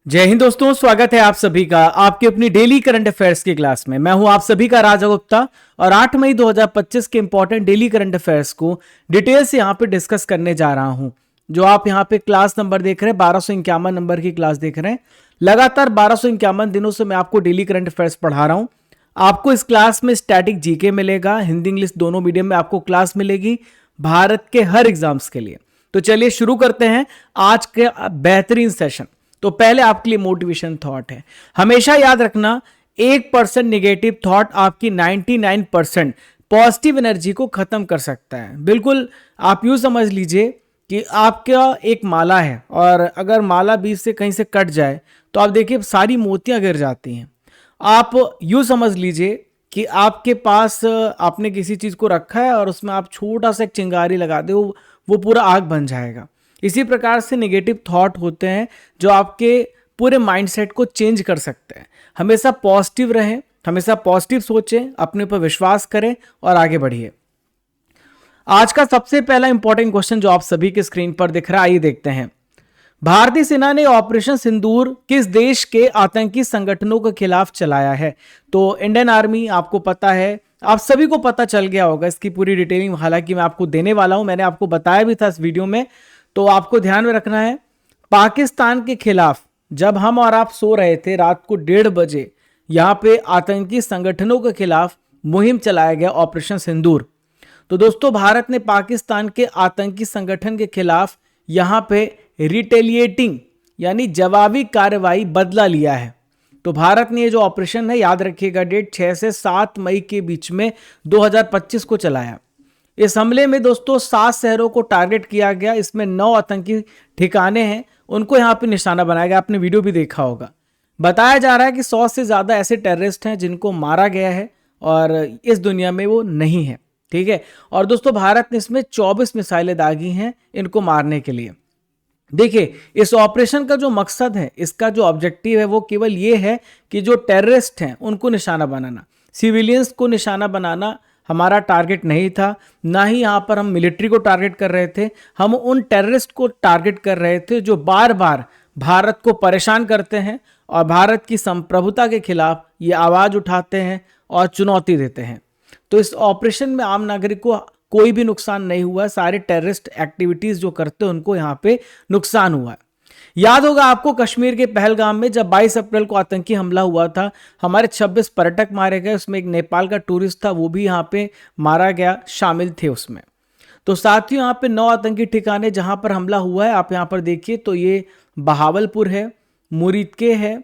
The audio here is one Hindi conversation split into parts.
जय हिंद दोस्तों, स्वागत है आप सभी का आपकी अपनी डेली करंट अफेयर्स की क्लास में। मैं हूं आप सभी का राजा गुप्ता और 8 मई 2025 के इंपॉर्टेंट डेली करंट अफेयर्स को डिटेल से यहां पे डिस्कस करने जा रहा हूं। जो आप यहां पे क्लास नंबर देख रहे हैं 1251 नंबर की क्लास देख रहे हैं। लगातार 1251 दिनों से मैं आपको डेली करंट अफेयर्स पढ़ा रहा हूं। आपको इस क्लास में स्टैटिक जीके मिलेगा, हिंदी इंग्लिश दोनों मीडियम में आपको क्लास मिलेगी भारत के हर एग्जाम्स के लिए। तो चलिए शुरू करते हैं आज के बेहतरीन सेशन। तो पहले आपके लिए मोटिवेशन थॉट है। हमेशा याद रखना 1% निगेटिव थॉट आपकी 99% पॉजिटिव एनर्जी को खत्म कर सकता है। बिल्कुल आप यूं समझ लीजिए कि आपका एक माला है और अगर माला बीच से कहीं से कट जाए तो आप देखिए सारी मोतियां गिर जाती हैं। आप यूं समझ लीजिए कि आपके पास आपने किसी चीज को रखा है और उसमें आप छोटा सा एक चिंगारी लगा दे, वो पूरा आग बन जाएगा। इसी प्रकार से नेगेटिव थॉट होते हैं जो आपके पूरे माइंडसेट को चेंज कर सकते हैं। हमेशा पॉजिटिव रहें, हमेशा पॉजिटिव सोचें, अपने ऊपर विश्वास करें और आगे बढ़िए। आज का सबसे पहला इंपॉर्टेंट क्वेश्चन जो आप सभी के स्क्रीन पर दिख रहा है, आइए देखते हैं। भारतीय सेना ने ऑपरेशन सिंदूर किस देश के आतंकी संगठनों के खिलाफ चलाया है? तो इंडियन आर्मी, आपको पता है, आप सभी को पता चल गया होगा इसकी पूरी डिटेलिंग, हालांकि मैं आपको देने वाला हूं, मैंने आपको बताया भी था इस वीडियो में। तो आपको ध्यान में रखना है, पाकिस्तान के खिलाफ जब हम और आप सो रहे थे रात को 1:30 बजे, यहां पे आतंकी संगठनों के खिलाफ मुहिम चलाया गया ऑपरेशन सिंदूर। तो दोस्तों भारत ने पाकिस्तान के आतंकी संगठन के खिलाफ यहां पे रिटेलिएटिंग यानी जवाबी कार्रवाई बदला लिया है। तो भारत ने ये जो ऑपरेशन है, याद रखिएगा डेट, 6 से 7 मई के बीच में 2025 को चलाया। इस हमले में दोस्तों 7 शहरों को टारगेट किया गया। इसमें 9 आतंकी ठिकाने हैं, उनको यहां पे निशाना बनाया गया। आपने वीडियो भी देखा होगा। बताया जा रहा है कि 100 से ज्यादा ऐसे टेररिस्ट हैं जिनको मारा गया है और इस दुनिया में वो नहीं है, ठीक है। और दोस्तों भारत ने इसमें 24 मिसाइलें दागी हैं इनको मारने के लिए। देखिए इस ऑपरेशन का जो मकसद है, इसका जो ऑब्जेक्टिव है, वो केवल ये है कि जो टेररिस्ट हैं उनको निशाना बनाना, सिविलियंस को निशाना बनाना हमारा टारगेट नहीं था। ना ही यहाँ पर हम मिलिट्री को टारगेट कर रहे थे, हम उन टेररिस्ट को टारगेट कर रहे थे जो बार बार भारत को परेशान करते हैं और भारत की संप्रभुता के खिलाफ ये आवाज़ उठाते हैं और चुनौती देते हैं। तो इस ऑपरेशन में आम नागरिक को कोई भी नुकसान नहीं हुआ है। सारे टेररिस्ट एक्टिविटीज़ जो करते हैं उनको यहाँ पे नुकसान हुआ है। याद होगा आपको कश्मीर के पहलगाम में जब 22 अप्रैल को आतंकी हमला हुआ था, हमारे 26 पर्यटक मारे गए। उसमें एक नेपाल का टूरिस्ट था, वो भी यहाँ पे मारा गया, शामिल थे उसमें। तो साथियों यहाँ पे 9 आतंकी ठिकाने जहाँ पर हमला हुआ है, आप यहाँ पर देखिए तो ये बहावलपुर है, मुरीदके है,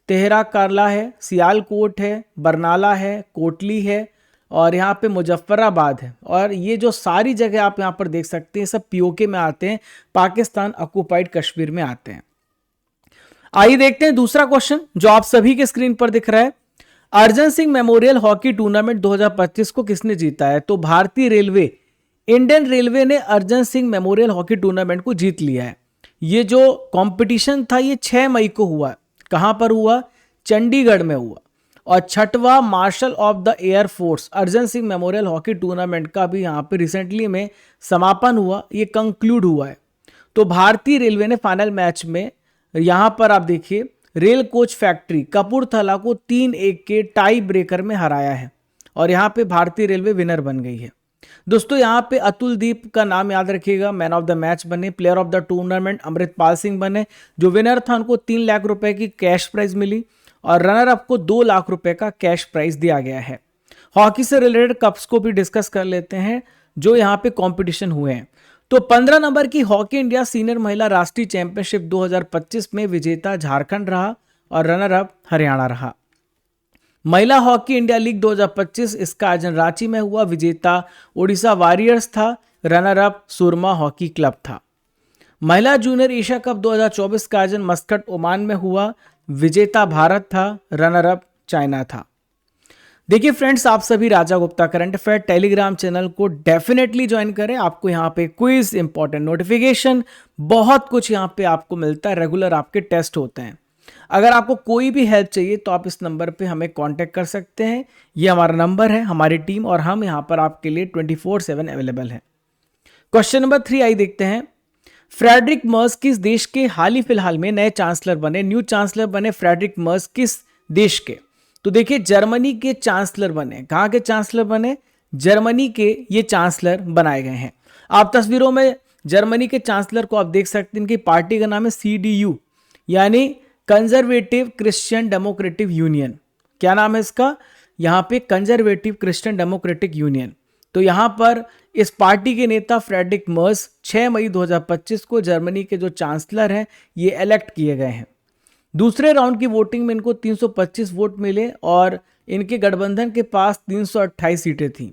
तेहरा करला है, सियालकोट है, बरनाला है, कोटली है और यहाँ पे मुजफ्फराबाद है। और ये जो सारी जगह आप यहाँ पर देख सकते हैं सब पीओके में आते हैं, पाकिस्तान ऑक्युपाइड कश्मीर में आते हैं। आइए देखते हैं दूसरा क्वेश्चन जो आप सभी के स्क्रीन पर दिख रहा है। अर्जन सिंह मेमोरियल हॉकी टूर्नामेंट 2025 को किसने जीता है? तो भारतीय रेलवे, इंडियन रेलवे ने अर्जन सिंह मेमोरियल हॉकी टूर्नामेंट को जीत लिया है। ये जो कंपटीशन था ये 6 मई को हुआ। कहां पर हुआ? चंडीगढ़ में हुआ। और 6वां marshal of the air force Arjan Singh memorial hockey tournament का भी यहाँ पे रिसेंटली में समापन हुआ, ये कंक्लूड हुआ है। तो भारतीय रेलवे ने फाइनल मैच में यहाँ पर आप देखिए रेल कोच फैक्ट्री कपूरथला को 3-1 के टाई ब्रेकर में हराया है और यहाँ पे भारतीय रेलवे विनर बन गई है। दोस्तों यहाँ पे अतुलदीप का नाम याद रखिएगा, मैन ऑफ द मैच बने। Player of the tournament Amritpal Singh बने। जो विनर था उनको 3 लाख रुपए की कैश प्राइज मिली और रनर अप को 2 लाख रुपए का कैश प्राइज दिया गया है। हॉकी से रिलेटेड कप्स को भी डिस्कस कर लेते हैं जो यहाँ पे कंपटीशन हुए हैं। तो 15 नंबर की हॉकी इंडिया सीनियर महिला राष्ट्रीय चैंपियनशिप 2025 में विजेता झारखंड रहा और रनर अप हरियाणा रहा। महिला हॉकी इंडिया लीग 2025 इसका आयोजन रांची में हुआ। विजेता ओडिशा वॉरियर्स था, रनर अप सुरमा हॉकी क्लब था। महिला जूनियर एशिया कप 2024 का आयोजन मस्कट ओमान में हुआ। विजेता भारत था, रनर अप चाइना था। देखिए फ्रेंड्स, आप सभी Raja Gupta current affair Telegram channel को डेफिनेटली ज्वाइन करें। आपको यहाँ पे क्विज, इंपॉर्टेंट नोटिफिकेशन, बहुत कुछ यहाँ पे आपको मिलता है। रेगुलर आपके टेस्ट होते हैं। अगर आपको कोई भी हेल्प चाहिए तो आप इस नंबर पे हमें कांटेक्ट कर सकते हैं। ये हमारा नंबर है, हमारी टीम और हम यहाँ पर आपके लिए 24/7 अवेलेबल है। क्वेश्चन नंबर 3 आई देखते हैं। फ्रेडरिक मर्ज किस देश के हाल ही फिलहाल में नए चांसलर बने, न्यू चांसलर बने फ्रेडरिक मर्ज किस देश के? तो देखिए जर्मनी के चांसलर बने। कहाँ के चांसलर बने? जर्मनी के ये चांसलर बनाए गए हैं। आप तस्वीरों में जर्मनी के चांसलर को आप देख सकते हैं। इनकी पार्टी का नाम है CDU यानी कंजर्वेटिव क्रिश्चियन डेमोक्रेटिक यूनियन। क्या नाम है इसका? यहाँ पे कंजर्वेटिव क्रिश्चियन डेमोक्रेटिक यूनियन। तो यहाँ पर इस पार्टी के नेता फ्रेडरिक मर्ज 6 मई 2025 को जर्मनी के जो चांसलर हैं ये इलेक्ट किए गए हैं। दूसरे राउंड की वोटिंग में इनको 325 वोट मिले और इनके गठबंधन के पास 328 सीटें थीं।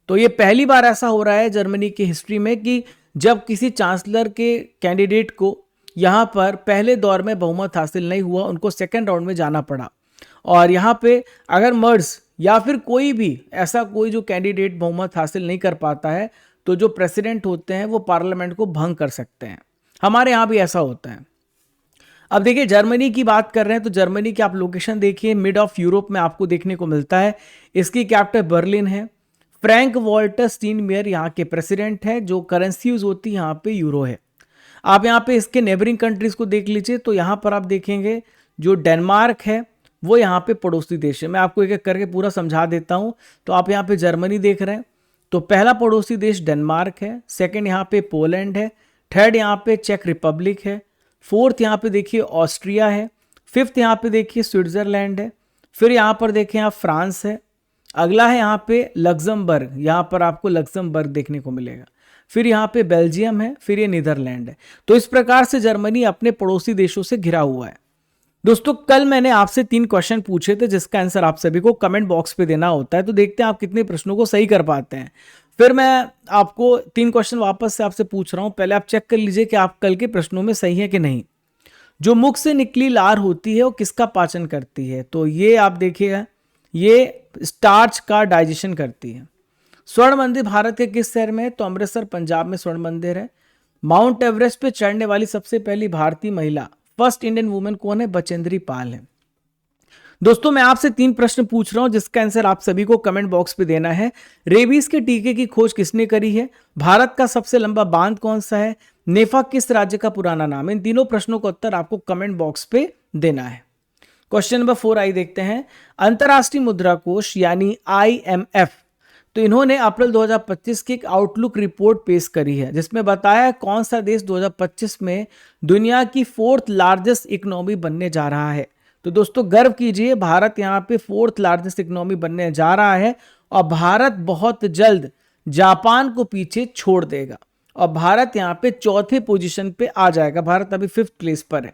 तो ये पहली बार ऐसा हो रहा है जर्मनी की हिस्ट्री में कि जब किसी चांसलर के कैंडिडेट को यहाँ पर पहले दौर में बहुमत हासिल नहीं हुआ, उनको सेकेंड राउंड में जाना पड़ा। और यहाँ पे अगर मर्ज या फिर कोई भी ऐसा कोई जो कैंडिडेट बहुमत हासिल नहीं कर पाता है तो जो प्रेसिडेंट होते हैं वो पार्लियामेंट को भंग कर सकते हैं। हमारे यहाँ भी ऐसा होता है। अब देखिए जर्मनी की बात कर रहे हैं तो जर्मनी की आप लोकेशन देखिए, मिड ऑफ यूरोप में आपको देखने को मिलता है। इसकी कैपिटल बर्लिन है। फ्रैंक वॉल्टर स्टीनमेयर यहाँ के प्रेसिडेंट है। जो करेंसी यूज होती है यहाँ पे यूरो है। आप यहाँ पे इसके नेबरिंग कंट्रीज को देख लीजिए तो यहाँ पर आप देखेंगे जो डेनमार्क है वो यहाँ पे पड़ोसी देश है। मैं आपको एक एक करके पूरा समझा देता हूँ। तो आप यहाँ पे जर्मनी देख रहे हैं तो पहला पड़ोसी देश डेनमार्क है, सेकंड यहाँ पे पोलैंड है, थर्ड यहाँ पे चेक रिपब्लिक है, फोर्थ यहाँ पे देखिए ऑस्ट्रिया है, फिफ्थ यहाँ पे देखिए स्विट्जरलैंड है, फिर यहाँ पर देखें आप फ्रांस है, अगला है यहाँ पे लग्जमबर्ग, यहाँ पर आपको लग्जमबर्ग देखने को मिलेगा, फिर यहाँ पे बेल्जियम है, फिर ये नीदरलैंड है। तो इस प्रकार से जर्मनी अपने पड़ोसी देशों से घिरा हुआ है। दोस्तों कल मैंने आपसे 3 क्वेश्चन पूछे थे जिसका आंसर आप सभी को कमेंट बॉक्स पे देना होता है। तो देखते हैं आप कितने प्रश्नों को सही कर पाते हैं। फिर मैं आपको 3 क्वेश्चन वापस से आपसे पूछ रहा हूं, पहले आप चेक कर लीजिए कि आप कल के प्रश्नों में सही है कि नहीं। जो मुख से निकली लार होती है वो किसका पाचन करती है? तो ये आप देखिए ये स्टार्च का डाइजेशन करती है। स्वर्ण मंदिर भारत के किस शहर में है? तो अमृतसर पंजाब में स्वर्ण मंदिर है। माउंट एवरेस्ट पे चढ़ने वाली सबसे पहली भारतीय महिला फर्स्ट इंडियन वुमेन कौन है? बचेंद्री पाल है। दोस्तों मैं आपसे 3 प्रश्न पूछ रहा हूं जिसका आंसर आप सभी को कमेंट बॉक्स पे देना है। रेबीज के टीके की खोज किसने करी है? भारत का सबसे लंबा बांध कौन सा है? नेफा किस राज्य का पुराना नाम है? इन तीनों प्रश्नों का उत्तर आपको कमेंट बॉक्स पे देना है। क्वेश्चन नंबर 4 आई देखते हैं। अंतरराष्ट्रीय मुद्रा कोष यानी IMF तो इन्होंने अप्रैल 2025 की एक आउटलुक रिपोर्ट पेश करी है जिसमें बताया कौन सा देश 2025 में दुनिया की 4th लार्जेस्ट इकोनॉमी बनने जा रहा है। तो दोस्तों गर्व कीजिए, भारत यहाँ पे 4th लार्जेस्ट इकोनॉमी बनने जा रहा है और भारत बहुत जल्द जापान को पीछे छोड़ देगा और भारत यहाँ पे 4थे पोजीशन पे आ जाएगा। भारत अभी 5th प्लेस पर है।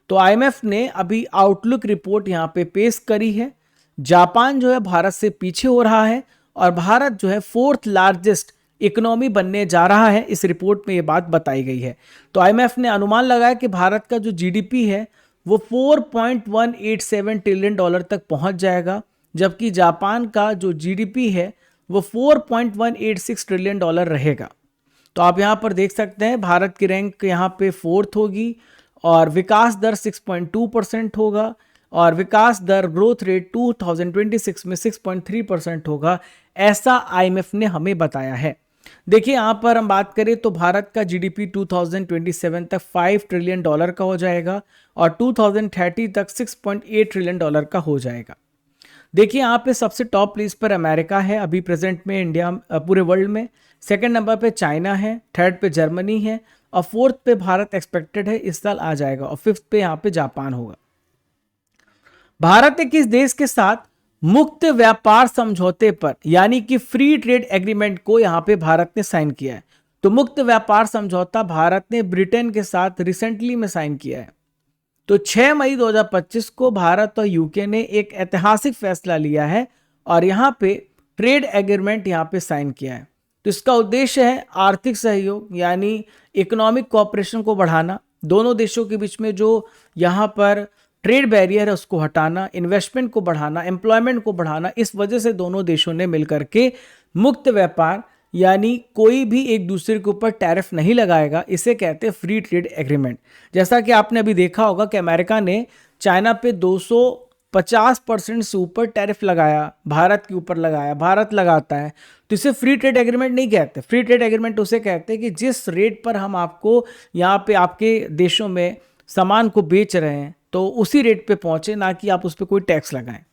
तो IMF ने अभी आउटलुक रिपोर्ट यहाँ पे पेश करी है। जापान जो है भारत से पीछे हो रहा है और भारत जो है 4th लार्जेस्ट इकोनॉमी बनने जा रहा है। इस रिपोर्ट में ये बात बताई गई है। तो IMF ने अनुमान लगाया कि भारत का जो GDP है वो $4.187 ट्रिलियन तक पहुंच जाएगा, जबकि जापान का जो GDP है वो $4.186 ट्रिलियन रहेगा। तो आप यहाँ पर देख सकते हैं भारत की रैंक यहाँ पे 4th होगी और विकास दर 6.2% होगा और विकास दर ग्रोथ रेट 2026 में 6.3% होगा, ऐसा IMF ने हमें बताया है। देखिए यहाँ पर हम बात करें तो भारत का GDP 2027 तक $5 ट्रिलियन का हो जाएगा और 2030 तक $6.8 ट्रिलियन का हो जाएगा। देखिए यहाँ पे सबसे टॉप प्लेस पर अमेरिका है अभी प्रेजेंट में इंडिया पूरे वर्ल्ड में, सेकंड नंबर पे चाइना है, थर्ड पे जर्मनी है और फोर्थ पे भारत एक्सपेक्टेड है इस साल आ जाएगा और फिफ्थ पे यहाँ पे जापान होगा। भारत ने किस देश के साथ मुक्त व्यापार समझौते पर यानी कि फ्री ट्रेड एग्रीमेंट को यहां पे भारत ने साइन किया है? तो मुक्त व्यापार समझौता भारत ने ब्रिटेन के साथ रिसेंटली में साइन किया है। तो 6 मई 2025 को भारत और यूके ने एक ऐतिहासिक फैसला लिया है और यहां पे ट्रेड एग्रीमेंट यहां पे साइन किया है। तो इसका उद्देश्य है आर्थिक सहयोग यानी इकोनॉमिक कोऑपरेशन को बढ़ाना, दोनों देशों के बीच में जो यहाँ पर ट्रेड बैरियर है उसको हटाना, इन्वेस्टमेंट को बढ़ाना, एम्प्लॉयमेंट को बढ़ाना। इस वजह से दोनों देशों ने मिलकर के मुक्त व्यापार यानी कोई भी एक दूसरे के ऊपर टैरिफ नहीं लगाएगा, इसे कहते हैं फ्री ट्रेड एग्रीमेंट। जैसा कि आपने अभी देखा होगा कि अमेरिका ने चाइना पे 50% से ऊपर टैरिफ लगाया, भारत के ऊपर लगाया, भारत लगाता है, तो इसे फ्री ट्रेड एग्रीमेंट नहीं कहते। फ्री ट्रेड एग्रीमेंट उसे कहते हैं कि जिस रेट पर हम आपको यहाँ पे आपके देशों में सामान को बेच रहे हैं तो उसी रेट पे पहुंचे, ना कि आप उस पर कोई टैक्स लगाएं।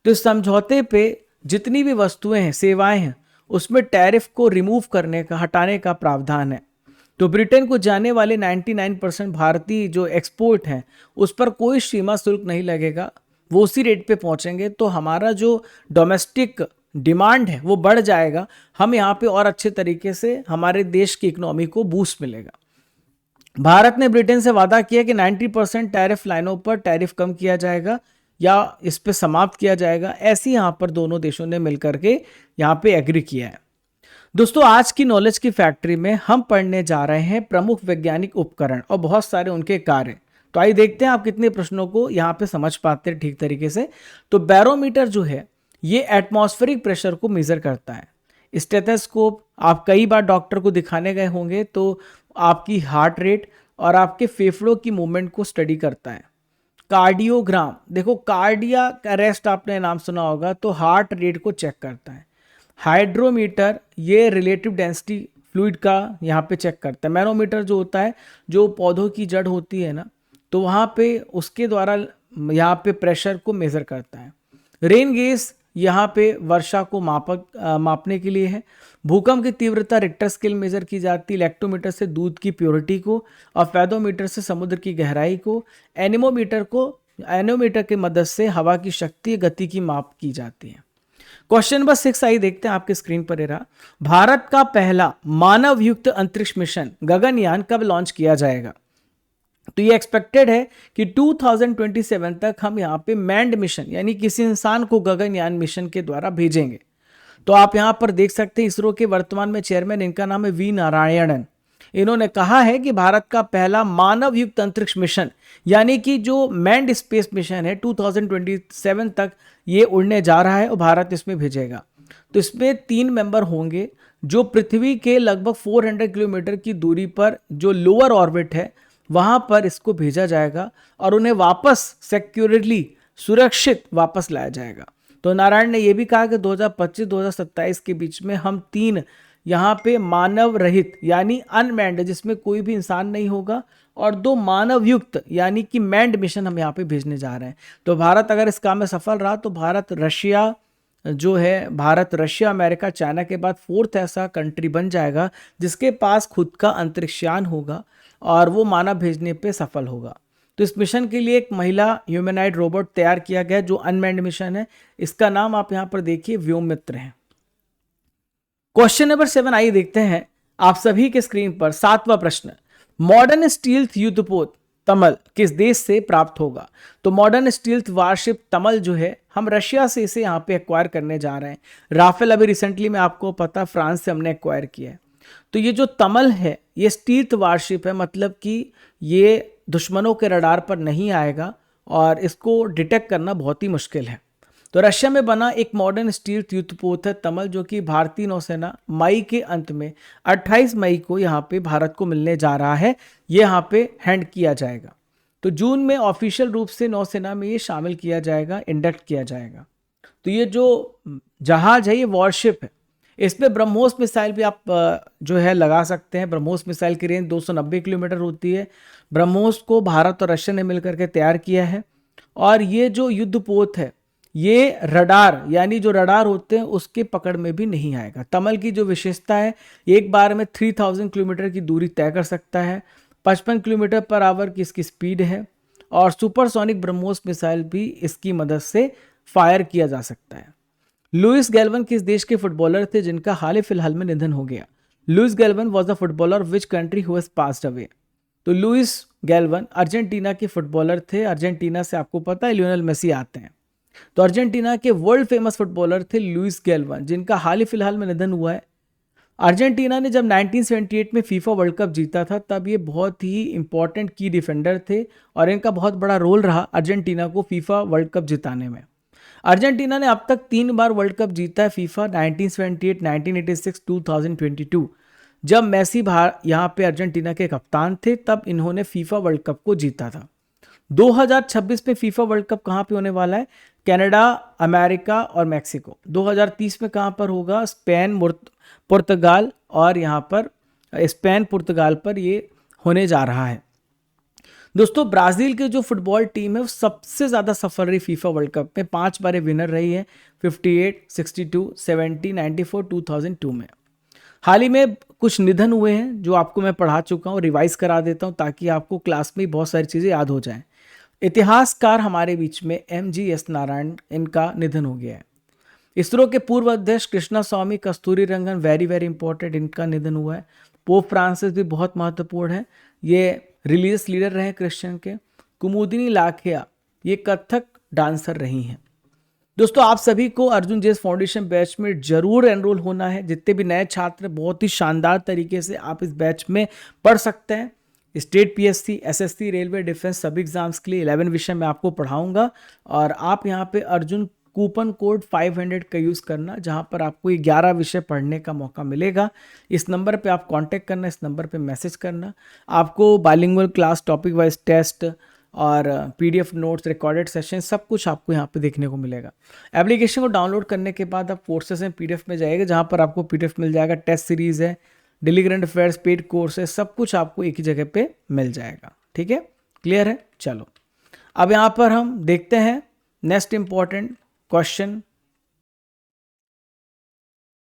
तो इस समझौते पे जितनी भी वस्तुएं हैं, सेवाएं हैं, उसमें टैरिफ को रिमूव करने का, हटाने का प्रावधान है। तो ब्रिटेन को जाने वाले 99% भारतीय जो एक्सपोर्ट हैं उस पर कोई सीमा शुल्क नहीं लगेगा, वो उसी रेट पे पहुंचेंगे। तो हमारा जो डोमेस्टिक डिमांड है वो बढ़ जाएगा, हम यहाँ पे और अच्छे तरीके से हमारे देश की इकोनॉमी को बूस्ट मिलेगा। भारत ने ब्रिटेन से वादा किया कि 90% टैरिफ लाइनों पर टैरिफ कम किया जाएगा या इस पे समाप्त किया जाएगा। ऐसे यहाँ पर दोनों देशों ने मिलकर के यहाँ पे एग्री किया है। दोस्तों, आज की नॉलेज की फैक्ट्री में हम पढ़ने जा रहे हैं प्रमुख वैज्ञानिक उपकरण और बहुत सारे उनके कार्य। तो आइए देखते हैं आप कितने प्रश्नों को यहाँ पे समझ पाते हैं ठीक तरीके से। तो बैरोमीटर जो है ये एटमॉस्फेरिक प्रेशर को मेजर करता है। स्टेथोस्कोप आप कई बार डॉक्टर को दिखाने गए होंगे तो आपकी हार्ट रेट और आपके फेफड़ों की मूवमेंट को स्टडी करता है। कार्डियोग्राम, देखो कार्डियक अरेस्ट आपने नाम सुना होगा, तो हार्ट रेट को चेक करता है। हाइड्रोमीटर ये रिलेटिव डेंसिटी फ्लूइड का यहाँ पे चेक करता है। मैनोमीटर जो होता है, जो पौधों की जड़ होती है ना, तो वहाँ पे उसके द्वारा यहाँ पे प्रेशर को मेजर करता है। रेन गेज यहाँ पे वर्षा को मापने के लिए है। भूकंप की तीव्रता रिक्टर स्केल मेजर की जाती है। इलेक्ट्रोमीटर से दूध की प्योरिटी को और फेदोमीटर से समुद्र की गहराई को। एनोमीटर की मदद से हवा की शक्ति गति की माप की जाती है। क्वेश्चन नंबर 6 आइए देखते हैं आपके स्क्रीन पर। रहा, भारत का पहला मानव युक्त अंतरिक्ष मिशन गगनयान कब लॉन्च किया जाएगा? तो ये एक्सपेक्टेड है कि 2027 तक हम यहाँ पे मैंड मिशन यानी किसी इंसान को गगनयान मिशन के द्वारा भेजेंगे। तो आप यहाँ पर देख सकते हैं इसरो के वर्तमान में चेयरमैन, इनका नाम है वी नारायणन। इन्होंने कहा है कि भारत का पहला मानव युक्त अंतरिक्ष मिशन यानी कि जो मैंड स्पेस मिशन है 2027 तक ये उड़ने जा रहा है और भारत इसमें भेजेगा। तो इसमें 3 मेंबर होंगे जो पृथ्वी के लगभग 400 किलोमीटर की दूरी पर जो लोअर ऑर्बिट है वहां पर इसको भेजा जाएगा और उन्हें वापस सिक्योरली सुरक्षित वापस लाया जाएगा। तो नारायण ने यह भी कहा कि 2025-2027 के बीच में हम 3 यहाँ पे मानव रहित यानी अनमैंड जिसमें कोई भी इंसान नहीं होगा और 2 मानव युक्त यानी कि मैंड मिशन हम यहाँ पे भेजने जा रहे हैं। तो भारत अगर इस काम में सफल रहा तो भारत रशिया अमेरिका चाइना के बाद 4th ऐसा कंट्री बन जाएगा जिसके पास खुद का अंतरिक्षयान होगा और वो मानव भेजने पे सफल होगा। तो इस मिशन के लिए एक महिला ह्यूमैनॉइड रोबोट तैयार किया गया जो अनमैन्ड मिशन है। इसका नाम आप यहाँ पर देखिए व्योममित्र है। क्वेश्चन नंबर 7 आइए देखते हैं आप सभी के स्क्रीन पर। 7वां प्रश्न, मॉडर्न स्टील्थ युद्धपोत तमल किस देश से प्राप्त होगा? तो मॉडर्न स्टील्थ वारशिप तमल जो है हम रशिया से इसे यहाँ पे एक्वायर करने जा रहे हैं। राफेल अभी रिसेंटली में आपको पता फ्रांस से हमने एक्वायर किया है। तो ये जो तमल है ये स्टील्थ वारशिप है, मतलब कि ये दुश्मनों के रडार पर नहीं आएगा और इसको डिटेक्ट करना बहुत ही मुश्किल है। तो रशिया में बना एक मॉडर्न स्टील्थ युद्धपोत है तमल, जो कि भारतीय नौसेना मई के अंत में 28 मई को यहाँ पे भारत को मिलने जा रहा है। ये यहाँ पे हैंड किया जाएगा। तो जून में ऑफिशियल रूप से नौसेना में ये शामिल किया जाएगा, इंडक्ट किया जाएगा। तो ये जो जहाज है ये वॉरशिप है। इस पे ब्रह्मोस मिसाइल भी आप जो है लगा सकते हैं। ब्रह्मोस मिसाइल की रेंज 290 किलोमीटर होती है। ब्रह्मोस को भारत और रशिया ने मिलकर के तैयार किया है। और ये जो युद्धपोत है ये रडार यानी जो रडार होते हैं उसके पकड़ में भी नहीं आएगा। तमल की जो विशेषता है एक बार में 3000 किलोमीटर की दूरी तय कर सकता है। 55 किलोमीटर पर आवर की इसकी स्पीड है और सुपरसोनिक ब्रह्मोस मिसाइल भी इसकी मदद से फायर किया जा सकता है। लुइस गैल्वन किस देश के फुटबॉलर थे जिनका हाल ही फिलहाल में निधन हो गया? Luis Galvan was a footballer which country who has passed away? तो लुइस गैल्वन अर्जेंटीना के फुटबॉलर थे। अर्जेंटीना से आपको पता है लियोनेल मेसी आते हैं। तो अर्जेंटीना के वर्ल्ड फेमस फुटबॉलर थे लुइस गैल्वन जिनका हाल ही फिलहाल में निधन हुआ है। अर्जेंटीना ने जब 1978 में फीफा वर्ल्ड कप जीता था तब ये बहुत ही इंपॉर्टेंट की डिफेंडर थे और इनका बहुत बड़ा रोल रहा अर्जेंटीना को फीफा वर्ल्ड कप जिताने में। अर्जेंटीना ने अब तक 3 बार वर्ल्ड कप जीता है फीफा, 1978, 1986, 2022। जब मेसी यहाँ पे अर्जेंटीना के कप्तान थे तब इन्होंने फीफा वर्ल्ड कप को जीता था। 2026 में फीफा वर्ल्ड कप कहाँ पे होने वाला है? कनाडा, अमेरिका और मैक्सिको। 2030 में कहाँ पर होगा? स्पेन, पुर्तगाल और यहाँ पर स्पेन पुर्तगाल पर ये होने जा रहा है। दोस्तों ब्राज़ील की जो फुटबॉल टीम है वो सबसे ज़्यादा सफल रही फीफा वर्ल्ड कप में, 5 बार विनर रही है, 58, 62, 70, 94, 2002 में। हाल ही में कुछ निधन हुए हैं जो आपको मैं पढ़ा चुका हूँ, रिवाइज करा देता हूँ ताकि आपको क्लास में बहुत सारी चीज़ें याद हो जाएं। इतिहासकार हमारे बीच में MGS नारायण, इनका निधन हो गया है। इसरो के पूर्व अध्यक्ष कृष्णा स्वामी कस्तूरी रंगन, वेरी वेरी इंपॉर्टेंट, इनका निधन हुआ है। पोप फ्रांसिस भी बहुत महत्वपूर्ण है, ये रिलीजियस लीडर रहे क्रिश्चियन के। कुमुदिनी लाखिया ये कथक डांसर रही हैं। दोस्तों आप सभी को अर्जुन जेस फाउंडेशन बैच में जरूर एनरोल होना है। जितने भी नए छात्र बहुत ही शानदार तरीके से आप इस बैच में पढ़ सकते हैं। State PSC, SSC, railway, defence सभी एग्जाम्स के लिए 11 विषय मैं आपको पढ़ाऊंगा और आप यहाँ पे अर्जुन कूपन कोड 500 का यूज़ करना, जहाँ पर आपको 11 विषय पढ़ने का मौका मिलेगा। इस नंबर पे आप कांटेक्ट करना, इस नंबर पे मैसेज करना। आपको bilingual class, topic wise test और PDF नोट्स, रिकॉर्डेड सेशन सब कुछ आपको यहाँ पे देखने को मिलेगा। एप्लीकेशन को डाउनलोड करने के बाद आप कोर्सेज में PDF में जाएगा, जहाँ पर आपको PDF मिल जाएगा, टेस्ट सीरीज़ है, daily current affairs, paid course है, सब कुछ आपको एक ही जगह पे मिल जाएगा। ठीक है, क्लियर है? चलो अब यहाँ पर हम देखते हैं नेक्स्ट इंपॉर्टेंट क्वेश्चन।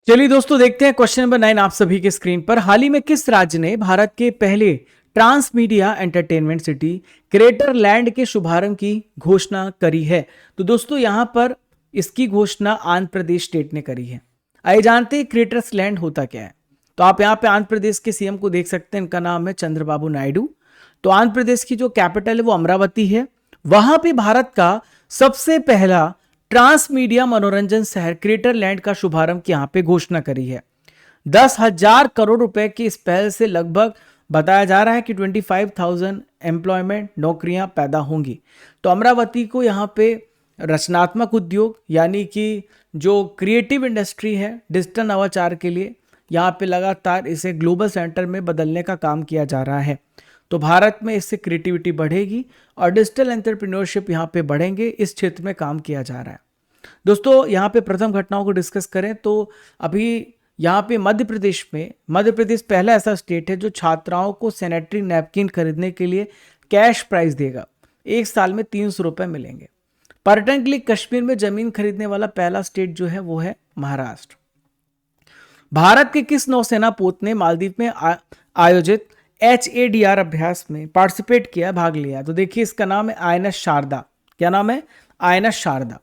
चलिए दोस्तों देखते हैं क्वेश्चन नंबर 9 आप सभी के स्क्रीन पर। हाल ही में किस राज्य ने भारत के पहले trans media entertainment city creator land के शुभारंभ की घोषणा करी है? तो दोस्तों यहां पर इसकी घोषणा आंध्र प्रदेश स्टेट ने करी है। आइए जानते हैं क्रिएटर्स लैंड होता क्या है। तो आप यहाँ पे आंध्र प्रदेश के CM को देख सकते हैं, इनका नाम है चंद्रबाबू नायडू। तो आंध्र प्रदेश की जो कैपिटल है वो अमरावती है। वहां पे भारत का सबसे पहला ट्रांस मीडिया मनोरंजन शहर क्रिएटर लैंड का शुभारंभ की यहां पे घोषणा करी है। 10,000 करोड़ रुपए की इस पहल से लगभग बताया जा रहा है कि 25,000 एम्प्लॉयमेंट नौकरियां पैदा होंगी। तो अमरावती को यहाँ पे रचनात्मक उद्योग यानी कि जो क्रिएटिव इंडस्ट्री है डिजिटल नवाचार के लिए, यहाँ पे लगातार इसे ग्लोबल सेंटर में बदलने का काम किया जा रहा है। तो भारत में इससे क्रिएटिविटी बढ़ेगी और डिजिटल एंटरप्रेन्योरशिप यहाँ पे बढ़ेंगे, इस क्षेत्र में काम किया जा रहा है। दोस्तों यहाँ पे प्रथम घटनाओं को डिस्कस करें तो अभी यहाँ पे मध्य प्रदेश पहला ऐसा स्टेट है जो छात्राओं को सैनिटरी नैपकिन खरीदने के लिए कैश प्राइस देगा। 1 साल में 300 रुपये मिलेंगे। पर्यटन के लिए कश्मीर में जमीन खरीदने वाला पहला स्टेट जो है वो है महाराष्ट्र। भारत के किस नौसेना पोत ने मालदीव में आयोजित HADR अभ्यास में पार्टिसिपेट किया, भाग लिया? तो देखिए इसका नाम है INS शारदा। क्या नाम है? INS शारदा।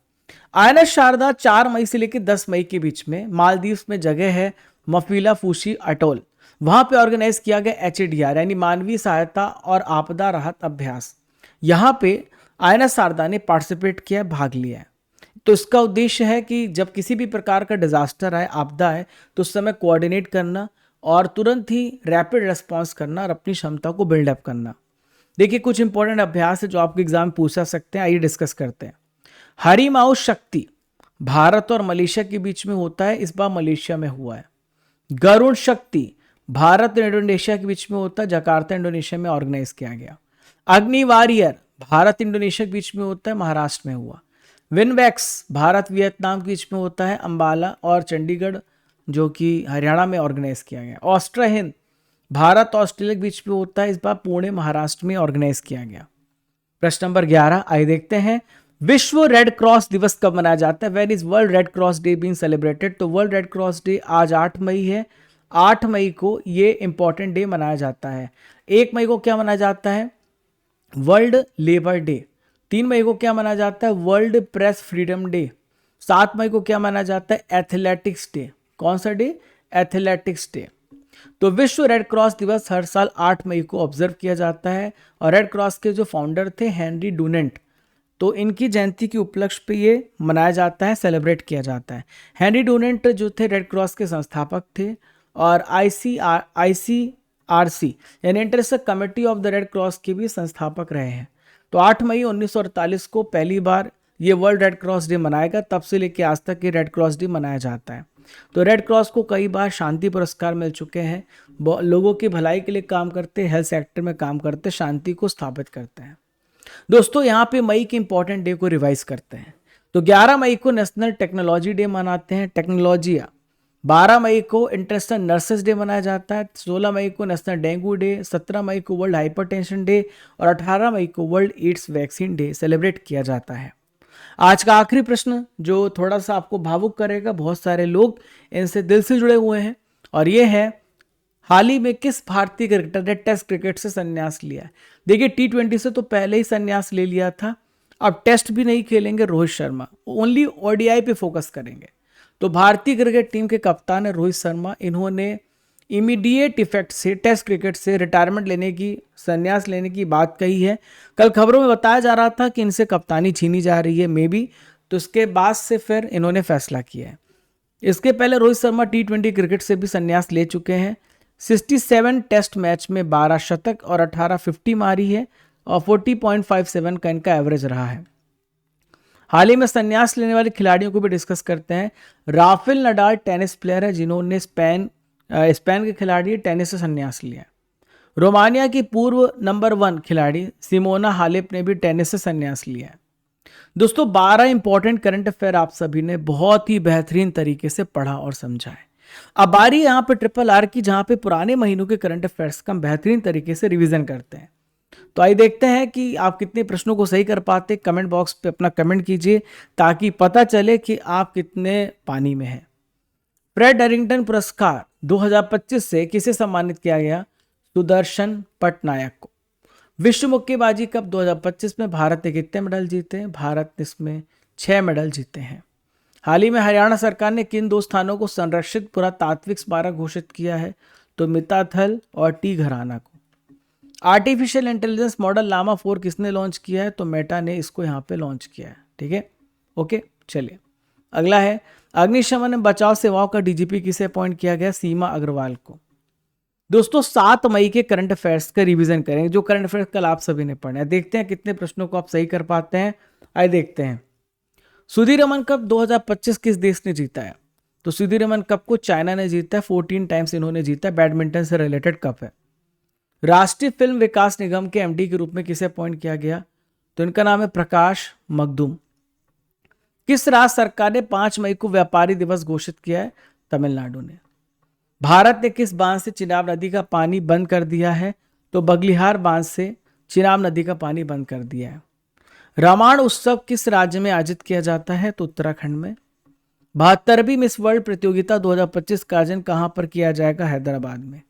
INS शारदा 4 मई से लेकर 10 मई के बीच में मालदीव में जगह है मफीला फूशी अटोल, वहां पे ऑर्गेनाइज किया गया HADR यानी मानवीय सहायता और आपदा राहत अभ्यास। यहाँ पे INS शारदा ने पार्टिसिपेट किया, भाग लिया है। तो इसका उद्देश्य है कि जब किसी भी प्रकार का डिजास्टर आए, आपदा है, तो उस समय कोऑर्डिनेट करना और तुरंत ही रैपिड रेस्पॉन्स करना और अपनी क्षमता को बिल्डअप करना। देखिए कुछ इंपॉर्टेंट अभ्यास है जो आपके एग्जाम में पूछा सकते हैं, आइए डिस्कस करते हैं। हरिमाऊ शक्ति भारत और मलेशिया के बीच में होता है, इस बार मलेशिया में हुआ है। गरुड़ शक्ति भारत और इंडोनेशिया के बीच में होता है, जकार्ता इंडोनेशिया में ऑर्गेनाइज किया गया। अग्नि वॉरियर भारत इंडोनेशिया के बीच में होता है, महाराष्ट्र में हुआ। विनवेक्स भारत वियतनाम के बीच में होता है, अंबाला और चंडीगढ़ जो कि हरियाणा में ऑर्गेनाइज किया गया। ऑस्ट्रा हिंद भारत ऑस्ट्रेलिया के बीच में होता है, इस बार पुणे महाराष्ट्र में ऑर्गेनाइज किया गया। प्रश्न नंबर 11 आइए देखते हैं। विश्व रेड क्रॉस दिवस कब मनाया जाता है? When is world red cross day being celebrated? तो वर्ल्ड रेड क्रॉस डे आज 8 मई है। 8 मई को ये इंपॉर्टेंट डे मनाया जाता है। 1 मई को क्या मनाया जाता है? World labour day. 3 मई को क्या मनाया जाता है? World press freedom day. 7 मई को क्या माना जाता है? Athletics day. कौन सा डे? Athletics day. तो विश्व रेड क्रॉस दिवस हर साल 8 मई को ऑब्जर्व किया जाता है और रेड क्रॉस के जो फाउंडर थे हेनरी डुनेंट, तो इनकी जयंती के उपलक्ष्य पे ये मनाया जाता है, सेलिब्रेट किया जाता है। हेनरी डुनेंट जो थे रेड क्रॉस के संस्थापक थे और ICRC यानी international committee of the red cross के भी संस्थापक रहे हैं। तो 8 मई 1948 को पहली बार ये वर्ल्ड रेड क्रॉस डे मनाएगा, तब से लेकर आज तक ये रेड क्रॉस डे मनाया जाता है। तो रेड क्रॉस को कई बार शांति पुरस्कार मिल चुके हैं, लोगों की भलाई के लिए काम करते, हेल्थ सेक्टर में काम करते, शांति को स्थापित करते हैं। दोस्तों यहाँ पे मई के इंपॉर्टेंट डे को रिवाइज करते हैं। तो 11 मई को नेशनल टेक्नोलॉजी डे मनाते हैं, टेक्नोलॉजिया। 12 मई को इंटरनेशनल नर्सेस डे मनाया जाता है। 16 मई को नेशनल डेंगू डे, 17 मई को वर्ल्ड हाइपरटेंशन डे और 18 मई को world AIDS vaccine day celebrate किया जाता है। आज का आखिरी प्रश्न जो थोड़ा सा आपको भावुक करेगा, बहुत सारे लोग इनसे दिल से जुड़े हुए हैं, और ये है हाल ही में किस भारतीय क्रिकेटर ने टेस्ट क्रिकेट से संन्यास लिया है। देखिए T20 से तो पहले ही संन्यास ले लिया था, अब टेस्ट भी नहीं खेलेंगे रोहित शर्मा, ओनली ODI पे फोकस करेंगे। तो भारतीय क्रिकेट टीम के कप्तान है रोहित शर्मा, इन्होंने इमीडिएट इफेक्ट से टेस्ट क्रिकेट से रिटायरमेंट लेने की, संन्यास लेने की बात कही है। कल खबरों में बताया जा रहा था कि इनसे कप्तानी छीनी जा रही है मे बी, तो इसके बाद से फिर इन्होंने फैसला किया है। इसके पहले रोहित शर्मा T20 क्रिकेट से भी संन्यास ले चुके हैं। 67 टेस्ट मैच में 12 शतक और 18 50 मारी है और 40.57 का इनका एवरेज रहा है। हाल ही में संन्यास लेने वाले खिलाड़ियों को भी डिस्कस करते हैं। राफेल नडाल टेनिस प्लेयर है जिन्होंने स्पेन के खिलाड़ी टेनिस से संन्यास लिया। रोमानिया की पूर्व नंबर 1 खिलाड़ी सिमोना हालेप ने भी टेनिस से संन्यास लिया है। दोस्तों 12 इंपॉर्टेंट करंट अफेयर आप सभी ने बहुत ही बेहतरीन तरीके से पढ़ा और समझा है। अब बारी यहाँ पे RRR की, जहाँ पे पुराने महीनों के करंट अफेयर्स का बेहतरीन तरीके से रिवीजन करते हैं। तो आइए देखते हैं कि आप कितने प्रश्नों को सही कर पाते। कमेंट बॉक्स पे अपना कमेंट कीजिए ताकि पता चले कि आप कितने पानी में हैं। फ्रेड डैरिंगटन पुरस्कार 2025 से किसे सम्मानित किया गया? सुदर्शन पटनायक को। विश्व मुक्केबाजी कप 2025 में भारत ने कितने मेडल जीते हैं? भारत ने इसमें 6 मेडल जीते हैं। हाल ही में हरियाणा सरकार ने किन 2 स्थानों को संरक्षित पुरातात्विक स्मारक घोषित किया है? तो मिताथल और टी घराना को। आर्टिफिशियल इंटेलिजेंस मॉडल लामा 4 किसने लॉन्च किया है? तो मेटा ने इसको यहाँ पे लॉन्च किया है। ठीक है, ओके, चलिए अगला है अग्निशमन एवं बचाव सेवाओं का DGP किसे अपॉइंट किया गया? सीमा अग्रवाल को। दोस्तों 7 मई के करंट अफेयर्स का रिवीजन करेंगे, जो करंट अफेयर्स कल आप सभी ने पढ़े हैं। देखते हैं कितने प्रश्नों को आप सही कर पाते हैं। आइए देखते हैं। सुधीरमन कप 2025 किस देश ने जीता है? तो सुधीरमन कप को चाइना ने जीता है, 14 टाइम्स इन्होंने जीता है। बैडमिंटन से रिलेटेड कप है। राष्ट्रीय फिल्म विकास निगम के MD के रूप में किसे अपॉइंट किया गया? तो इनका नाम है प्रकाश मगदुम। किस राज्य सरकार ने 5 मई को व्यापारी दिवस घोषित किया है? तमिलनाडु ने। भारत ने किस बांध से चिनाब नदी का पानी बंद कर दिया है? तो बगलिहार बांध से चिनाब नदी का पानी बंद कर दिया है। रामायण उत्सव किस राज्य में आयोजित किया जाता है? तो उत्तराखंड में। 72वीं मिस वर्ल्ड प्रतियोगिता 2025 का आयोजन कहां पर किया जाएगा? हैदराबाद में।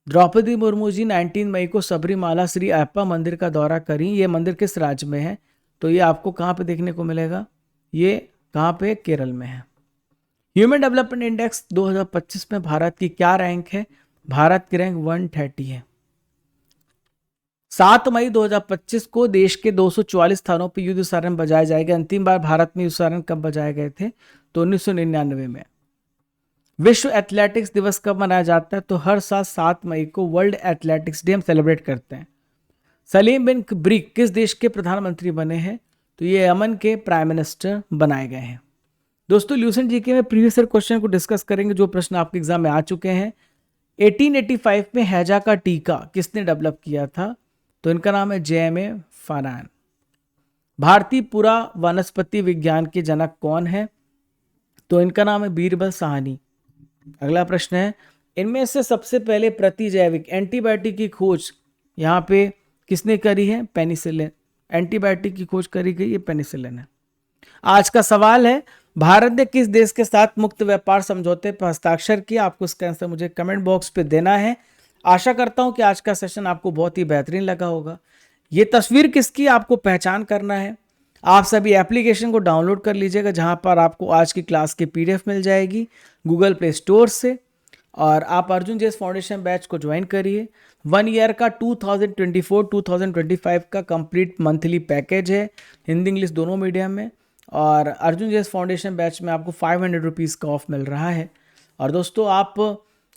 द्रौपदी मुर्मू जी 19 मई को सबरीमाला श्री अयप्पा मंदिर का दौरा करी। ये मंदिर किस राज्य में है? तो ये आपको कहां पे देखने को मिलेगा? ये कहां पे? केरल में है। ह्यूमन डेवलपमेंट इंडेक्स 2025 में भारत की क्या रैंक है? भारत की रैंक 130 है। 7 मई 2025 को देश के 244 स्थानों पर युद्ध सायरन बजाए जाएंगे। अंतिम बार भारत में युद्ध सायरन कब बजाए गए थे? तो 1999 में। विश्व एथलेटिक्स दिवस कब मनाया जाता है? तो हर साल 7 मई को वर्ल्ड एथलेटिक्स डे हम सेलिब्रेट करते हैं। सलीम बिन ब्रिक किस देश के प्रधानमंत्री बने हैं? तो ये यमन के प्राइम मिनिस्टर बनाए गए हैं। दोस्तों ल्यूसेंट जीके में प्रीवियस ईयर क्वेश्चन को डिस्कस करेंगे, जो प्रश्न आपके एग्जाम में आ चुके हैं। 1885 में हैजा का टीका किसने डेवलप किया था? तो इनका नाम है JMA फानान। भारतीय पुरा वनस्पति विज्ञान के जनक कौन है? तो इनका नाम है बीरबल साहनी। अगला प्रश्न है, इनमें से सबसे पहले प्रतिजैविक एंटीबायोटिक की खोज यहाँ पे किसने करी है? पेनिसिलिन। एंटीबायोटिक की खोज करी गई, ये पेनिसिलिन है। आज का सवाल है, भारत ने किस देश के साथ मुक्त व्यापार समझौते पर हस्ताक्षर किया? आपको इसका आंसर मुझे कमेंट बॉक्स पे देना है। आशा करता हूं कि आज का सेशन आपको बहुत ही बेहतरीन लगा होगा। ये तस्वीर किसकी आपको पहचान करना है। आप सभी एप्लीकेशन को डाउनलोड कर लीजिएगा, जहां पर आपको आज की क्लास की PDF मिल जाएगी गूगल प्ले स्टोर से, और आप अर्जुन जेस फाउंडेशन बैच को ज्वाइन करिए। 1 ईयर का 2024-2025 का कंप्लीट मंथली पैकेज है, हिंदी इंग्लिश दोनों मीडियम में, और अर्जुन जेस फाउंडेशन बैच में आपको 500 रुपीज़ का ऑफ मिल रहा है। और दोस्तों आप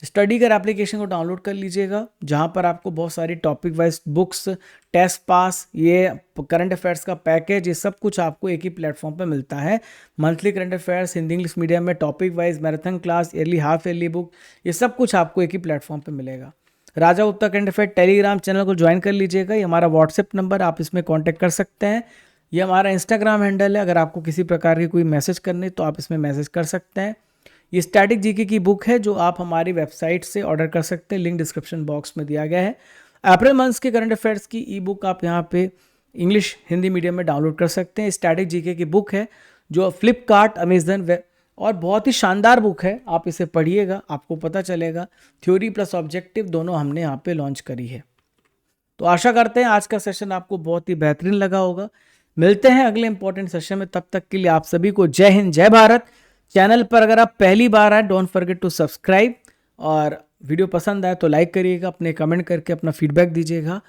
स्टडी कर एप्लीकेशन को डाउनलोड कर लीजिएगा, जहां पर आपको बहुत सारी topic wise books, test pass, ये करंट अफेयर्स का पैकेज, ये सब कुछ आपको एक ही प्लेटफॉर्म पे मिलता है। Monthly current affairs Hindi English medium में, topic wise marathon class, yearly half yearly book, ये सब कुछ आपको एक ही प्लेटफॉर्म पे मिलेगा। Raja Gupta current affair Telegram channel को ज्वाइन कर लीजिएगा। ये हमारा व्हाट्सएप नंबर, आप इसमें कांटेक्ट कर सकते हैं। ये हमारा इंस्टाग्राम हैंडल है, अगर आपको किसी प्रकार की कोई मैसेज करनी तो आप इसमें मैसेज कर सकते हैं। ये स्टैटिक जीके की बुक है जो आप हमारी वेबसाइट से ऑर्डर कर सकते हैं, लिंक डिस्क्रिप्शन बॉक्स में दिया गया है। अप्रैल मंथ्स के करंट अफेयर्स की ई बुक आप यहाँ पे इंग्लिश हिंदी मीडियम में डाउनलोड कर सकते हैं। स्टैटिक जीके की बुक है जो फ्लिपकार्ट, अमेजन और बहुत ही शानदार बुक है, आप इसे पढ़िएगा, आपको पता चलेगा। थ्योरी प्लस ऑब्जेक्टिव दोनों हमने यहाँ पे लॉन्च करी है। तो आशा करते हैं आज का सेशन आपको बहुत ही बेहतरीन लगा होगा। मिलते हैं अगले इंपॉर्टेंट सेशन में, तब तक के लिए आप सभी को जय हिंद, जय भारत। चैनल पर अगर आप पहली बार आए, डोंट फॉरगेट टू सब्सक्राइब, और वीडियो पसंद आए तो लाइक करिएगा, अपने कमेंट करके अपना फीडबैक दीजिएगा।